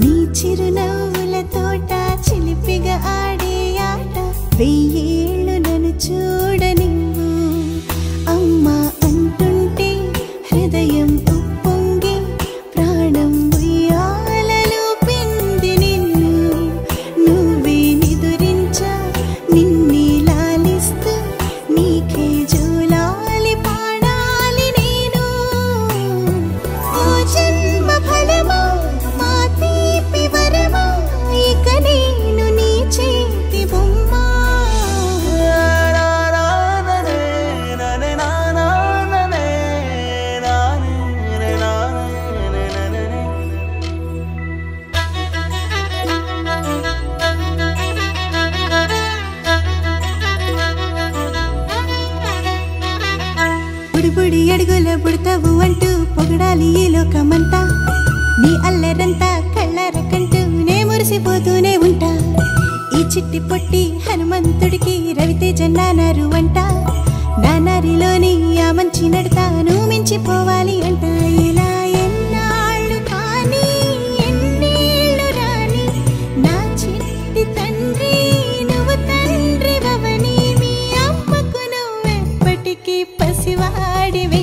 నీ చిరునవ్వుల తోట చిలిపిగా ఆడే ఆట వెయ్యేళ్ళు నన్ను చూడనివ్వు అమ్మా అంటుంటే హృదయం ఉప్పొంగి ప్రాణం ఉయ్యాలలో పిండి నిన్ను నువ్వే నిదురించా నిన్నే లాలిస్తూ నీకే జోలాలి పాడాలి నేను ఓ జన్మ ఫలమా మా తీపి వరమా ఇక నేను నీ చేతి బొమ్మ బుడి అడుగుల బుడతావు అంటూ పొగడాలి ఈ లోకమంతా నీ అల్లరంతా కళ్ళరకంటూ నే మురిసిపోతూనే ఉంటా ఈ చిట్టి పొట్టి హనుమంతుడికి రవితేజ నానారు అంట నానారిలోని ఆ మంచి నడతాను మించిపోవాలి అంట ఇలా ఎన్నాళ్ళు కానీ ఎన్నేళ్ళు రాని నా చిట్టి తండ్రి నువ్వు తండ్రి భవని మీ అమ్మకు నువ్వెప్పటికీ పసివాడివి